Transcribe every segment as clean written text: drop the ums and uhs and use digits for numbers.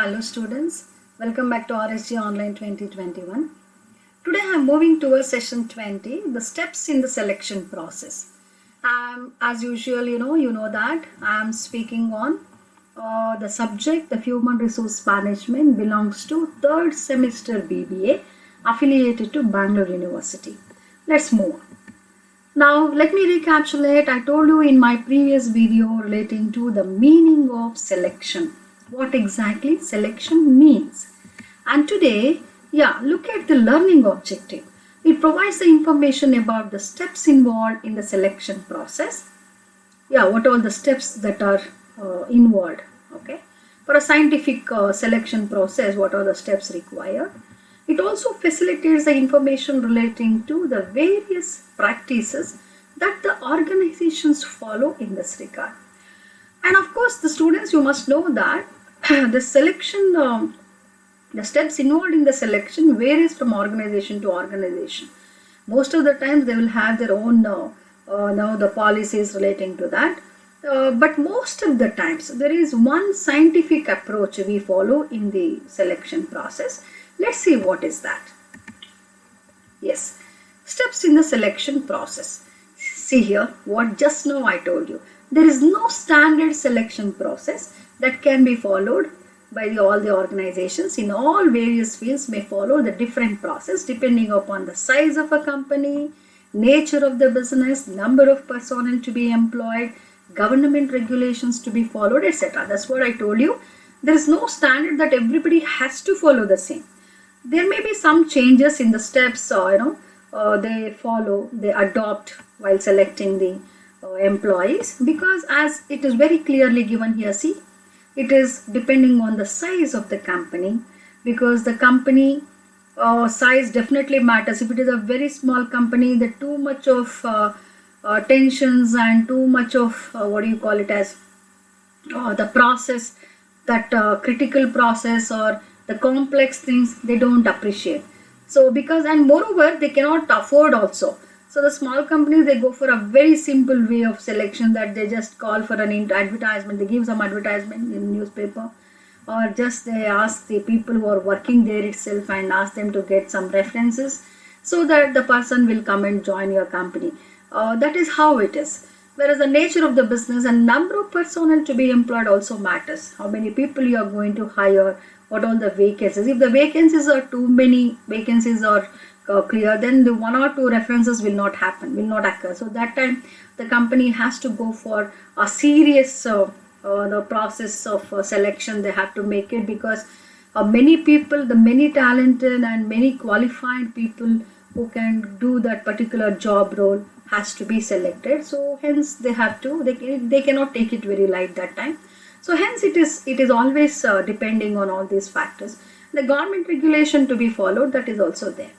Hello students, welcome back to RSG Online 2021. Today I am moving towards session 20, the steps in the selection process. As usual, you know that I am speaking on the subject of human resource management belongs to third semester BBA affiliated to Bangalore University. Let's move on. Now let me recapitulate. I told you in my previous video relating to the meaning of selection. What exactly selection means. And today, look at the learning objective. It provides the information about the steps involved in the selection process. What all the steps that are involved. Okay. For a scientific selection process, what are the steps required? It also facilitates the information relating to the various practices that the organizations follow in this regard. And of course, the students, you must know that the selection, the steps involved in the selection varies from organization to organization. Most of the times they will have their own the policies relating to that. But most of the times there is one scientific approach we follow in the selection process. Let's see what is that. Yes, steps in the selection process. See here what just now I told you. There is no standard selection process that can be followed by all the organizations in all various fields may follow the different process depending upon the size of a company, nature of the business, number of personnel to be employed, government regulations to be followed, etc. That's what I told you. There is no standard that everybody has to follow the same. There may be some changes in the steps they adopt while selecting the employees, because as it is very clearly given here, see, it is depending on the size of the company, because the company size definitely matters. If it is a very small company, the too much of tensions and too much of the process, that critical process or the complex things they don't appreciate. So and moreover they cannot afford also. So the small companies, they go for a very simple way of selection, that they just call for an advertisement, they give some advertisement in newspaper, or just they ask the people who are working there itself and ask them to get some references so that the person will come and join your company. That is how it is. Whereas the nature of the business and number of personnel to be employed also matters. How many people you are going to hire, what all the vacancies. If the vacancies are too many, vacancies are clear, then the one or two references will not occur. So that time the company has to go for a serious the process of selection. They have to make it, because many people, the many talented and many qualified people who can do that particular job role has to be selected. So hence they have to, they cannot take it very light that time. So hence it is always depending on all these factors. The government regulation to be followed, that is also there.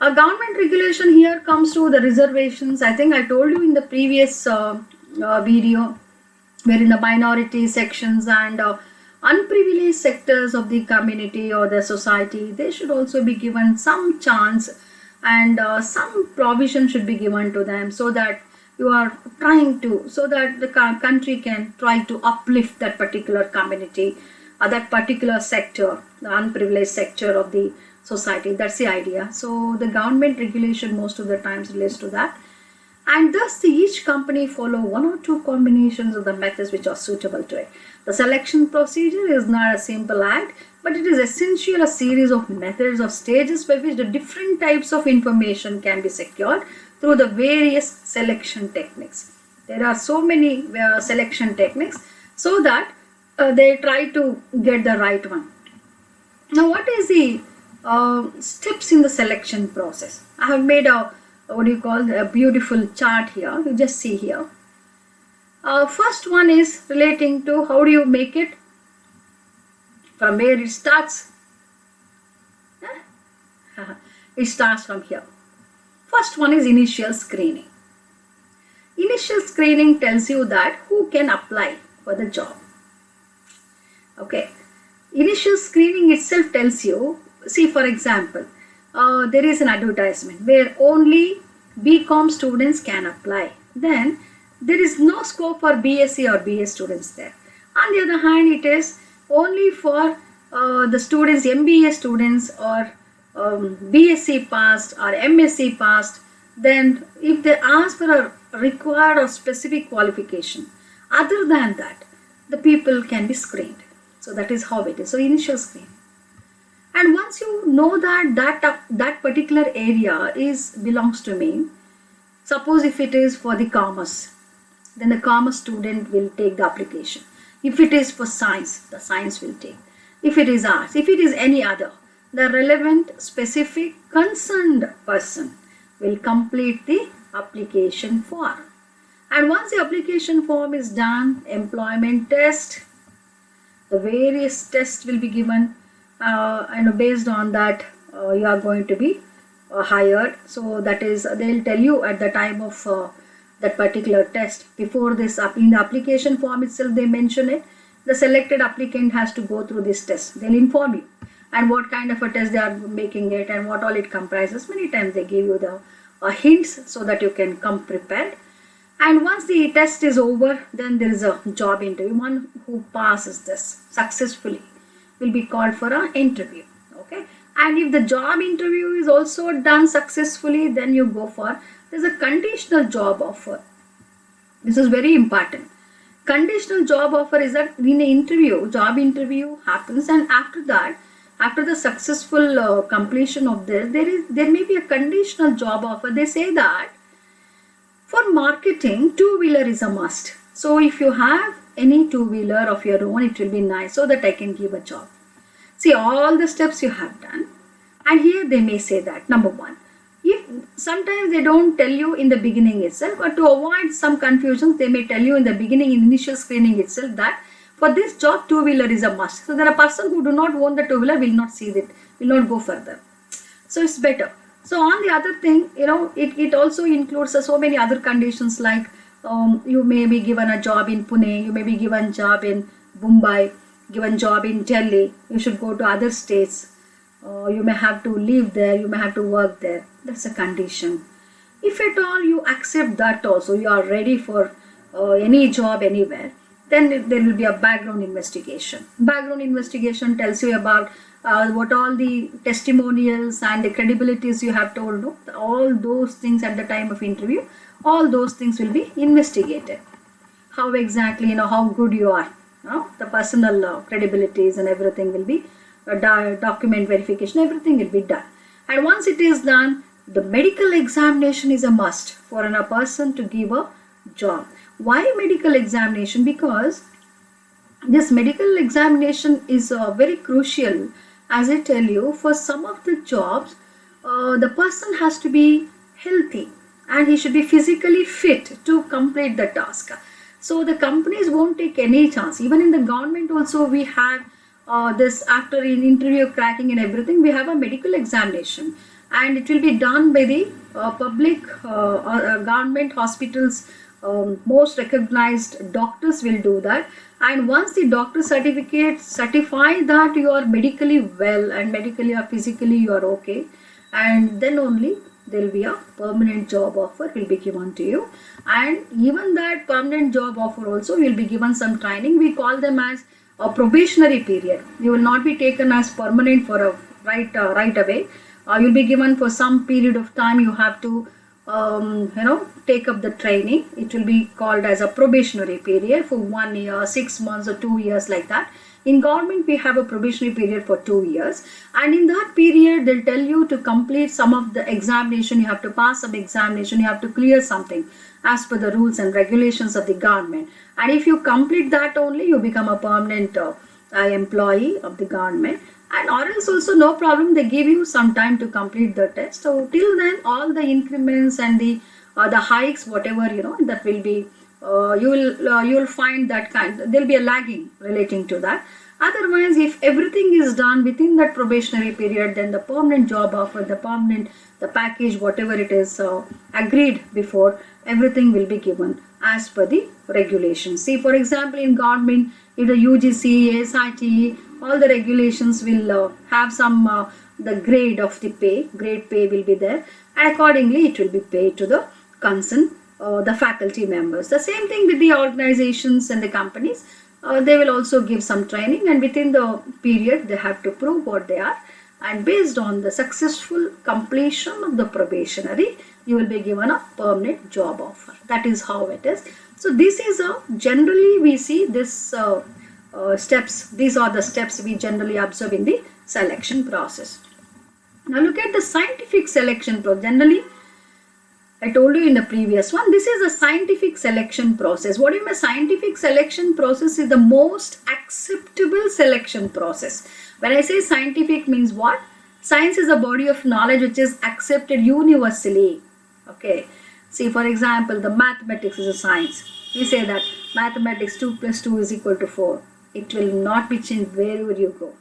A government regulation here comes to the reservations. I think I told you in the previous video, where in the minority sections and unprivileged sectors of the community or the society, they should also be given some chance, and some provision should be given to them, so that you are trying to, so that the country can try to uplift that particular community, that particular sector, the unprivileged sector of the society. That's the idea. So the government regulation most of the times relates to that, and thus each company follow one or two combinations of the methods which are suitable to it. The selection procedure is not a simple act, but it is essentially a series of methods or stages by which the different types of information can be secured through the various selection techniques. There are so many selection techniques, so that they try to get the right one. Now, what is the steps in the selection process? I have made a beautiful chart here. You just see here. First one is relating to how do you make it, from where it starts. It starts from here. First one is initial screening. Initial screening tells you that who can apply for the job. Okay. Initial screening itself tells you, see, for example, there is an advertisement where only BCom students can apply. Then there is no scope for BSc or BA students there. On the other hand, it is only for the students, MBA students or BSc passed or MSc passed. Then if they ask for a required or specific qualification, other than that, the people can be screened. So that is how it is. So initial screen. And once you know that particular area belongs to me, suppose if it is for the commerce, then the commerce student will take the application. If it is for science, the science will take. If it is arts, if it is any other, the relevant specific concerned person will complete the application form. And once the application form is done, employment test, the various tests will be given, and based on that you are going to be hired. So that is, they'll tell you at the time of that particular test. Before this, in the application form itself they mention it, the selected applicant has to go through this test. They'll inform you and what kind of a test they are making it and what all it comprises. Many times they give you the hints so that you can come prepared. And once the test is over, then there is a job interview. One who passes this successfully will be called for an interview. Okay. And if the job interview is also done successfully, then you go for, there's a conditional job offer. This is very important. Conditional job offer is that in an interview, job interview happens, and after that, after the successful completion of this, there may be a conditional job offer. They say that for marketing, two-wheeler is a must. So if you have any two-wheeler of your own, it will be nice so that I can give a job. See all the steps you have done, and here they may say that number one, if sometimes they don't tell you in the beginning itself, but to avoid some confusions, they may tell you in the beginning, in initial screening itself, that for this job two-wheeler is a must. So there are person who do not own the two-wheeler will not see it, will not go further. So it's better. So on the other thing, it also includes so many other conditions, like you may be given a job in Pune, you may be given job in Mumbai, given job in Delhi, you should go to other states, you may have to live there, you may have to work there. That's a condition. If at all you accept that also, you are ready for any job anywhere, then there will be a background investigation. Background investigation tells you about what all the testimonials and the credibilities you have told. No? All those things at the time of interview, all those things will be investigated. How exactly, how good you are. The personal credibilities and everything will be document verification, everything will be done. And once it is done, the medical examination is a must for a person to give a job. Why medical examination? Because this medical examination is very crucial. As I tell you, for some of the jobs, the person has to be healthy and he should be physically fit to complete the task. So the companies won't take any chance. Even in the government also, we have this, after an interview cracking and everything, we have a medical examination, and it will be done by the public government hospitals. Most recognized doctors will do that, and once the doctor certify that you are medically well and medically or physically you are okay, and then only there will be a permanent job offer will be given to you. And even that permanent job offer also will be given some training. We call them as a probationary period. You will not be taken as permanent for a right away. You'll be given for some period of time. You have to take up the training. It will be called as a probationary period for 1 year, 6 months or 2 years, like that. In government, we have a probationary period for 2 years, and in that period, they'll tell you to complete some of the examination. You have to pass some examination. You have to clear something as per the rules and regulations of the government. And if you complete that only, you become a permanent employee of the government. And or else also no problem, they give you some time to complete the test. So till then, all the increments and the hikes, whatever that will be, you will find that there will be a lagging relating to that. Otherwise, if everything is done within that probationary period, then the permanent job offer, the package, whatever it is agreed before, everything will be given as per the regulations. See, for example, in government, if the UGC, SIT, all the regulations will have some the grade of the pay. Grade pay will be there, and accordingly it will be paid to the concerned the faculty members. The same thing with the organizations and the companies. they will also give some training, and within the period they have to prove what they are, and based on the successful completion of the probationary, you will be given a permanent job offer. That is how it is. So this is generally we see this steps. These are the steps we generally observe in the selection process. Now look at the scientific selection process. Generally, I told you in the previous one, this is a scientific selection process. What do you mean? Scientific selection process is the most acceptable selection process. When I say scientific means what? Science is a body of knowledge which is accepted universally. Okay. See, for example, the mathematics is a science. We say that mathematics 2 plus 2 is equal to 4. It will not be changed wherever you go.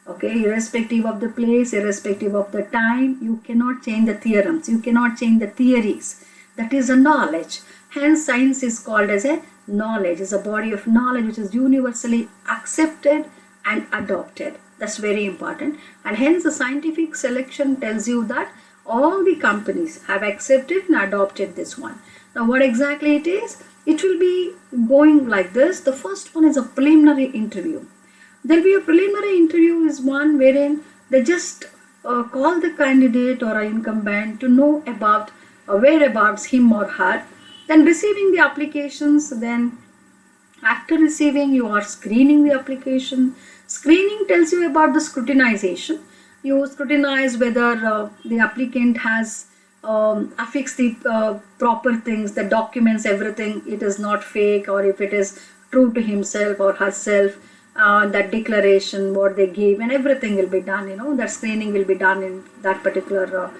Okay, irrespective of the place, irrespective of the time, you cannot change the theorems, you cannot change the theories. That is a knowledge. Hence, science is called as a knowledge, is a body of knowledge which is universally accepted and adopted. That's very important. And hence, the scientific selection tells you that all the companies have accepted and adopted this one. Now, what exactly it is? It will be going like this. The first one is a preliminary interview. There will be a preliminary interview is one wherein they just call the candidate or an incumbent to know about whereabouts him or her. Then receiving the applications, then after receiving you are screening the application. Screening tells you about the scrutinization. You scrutinize whether the applicant has affixed the proper things, the documents, everything, it is not fake, or if it is true to himself or herself. That declaration, what they give, and everything will be done, that screening will be done in that particular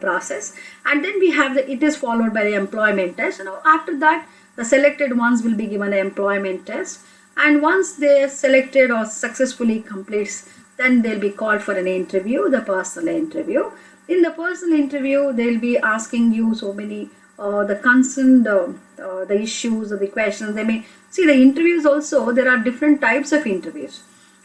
process. And then we have it is followed by the employment test. After that, the selected ones will be given an employment test, and once they are selected or successfully completes, then they'll be called for an interview, the personal interview. In the personal interview, they'll be asking you so many the concerned the issues or the questions. They may see the interviews also. There are different types of interviews.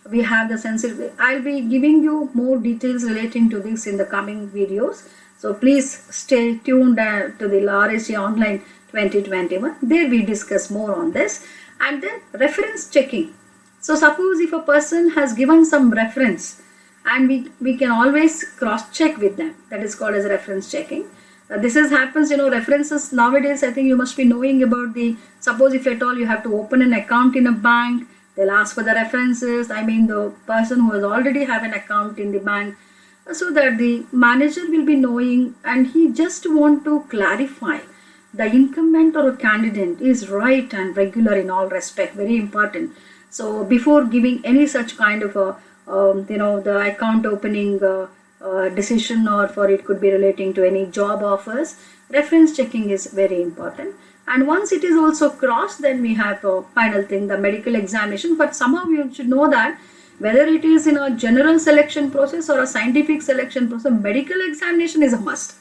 We have the sensitive. I'll be giving you more details relating to this in the coming videos. So please stay tuned to the RSG Online 2021. There we discuss more on this. And then reference checking. So suppose if a person has given some reference, and we can always cross check with them. That is called as reference checking. This happens, references nowadays. I think you must be knowing about suppose if at all you have to open an account in a bank, they'll ask for the references. I mean, the person who has already have an account in the bank, so that the manager will be knowing, and he just want to clarify the incumbent or a candidate is right and regular in all respect. Very important. So before giving any such kind of the account opening decision, or for it could be relating to any job offers, reference checking is very important. And once it is also crossed, then we have a final thing, the medical examination. But somehow you should know that whether it is in a general selection process or a scientific selection process, medical examination is a must.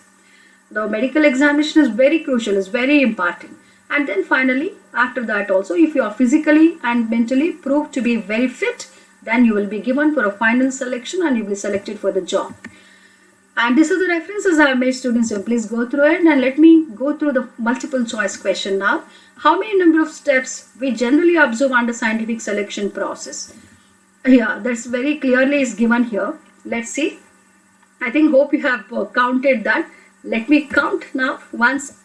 The medical examination is very crucial, is very important. And then finally, after that also, if you are physically and mentally proved to be very fit, then you will be given for a final selection and you will be selected for the job. And these are the references I have made, students. So please go through it, and let me go through the multiple choice question now. How many number of steps we generally observe under scientific selection process? Yeah, that's very clearly is given here. Let's see. I hope you have counted that. Let me count now once.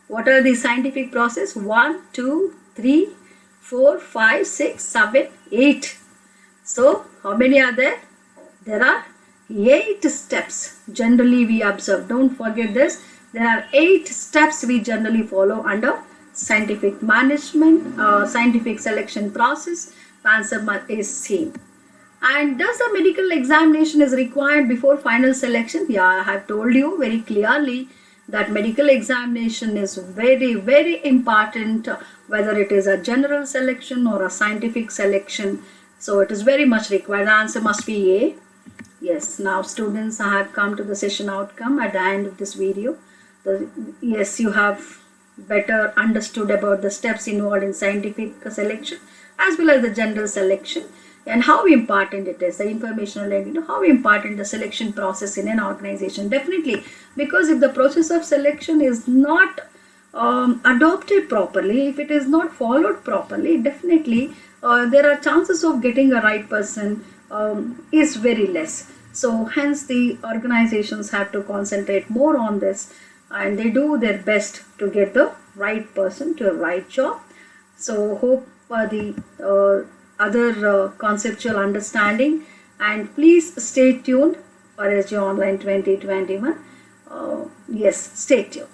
What are the scientific process? 1, 2, 3, 4, 5, 6, 7, 8. So, how many are there? There are 8 steps generally we observe. Don't forget this. There are 8 steps we generally follow under scientific management, scientific selection process. The answer is C. And does a medical examination is required before final selection? Yeah, I have told you very clearly that medical examination is very, very important, whether it is a general selection or a scientific selection. So it is very much required. The answer must be A. Yes, now students, I have come to the session outcome at the end of this video. Yes, you have better understood about the steps involved in scientific selection as well as the general selection, and how important it is, the informational and how important the selection process in an organization. Definitely, because if the process of selection is not adopted properly, if it is not followed properly, definitely there are chances of getting a right person is very less. So hence the organizations have to concentrate more on this, and they do their best to get the right person to a right job. So hope for the other conceptual understanding, and please stay tuned for SG Online 2021. Yes, stay tuned.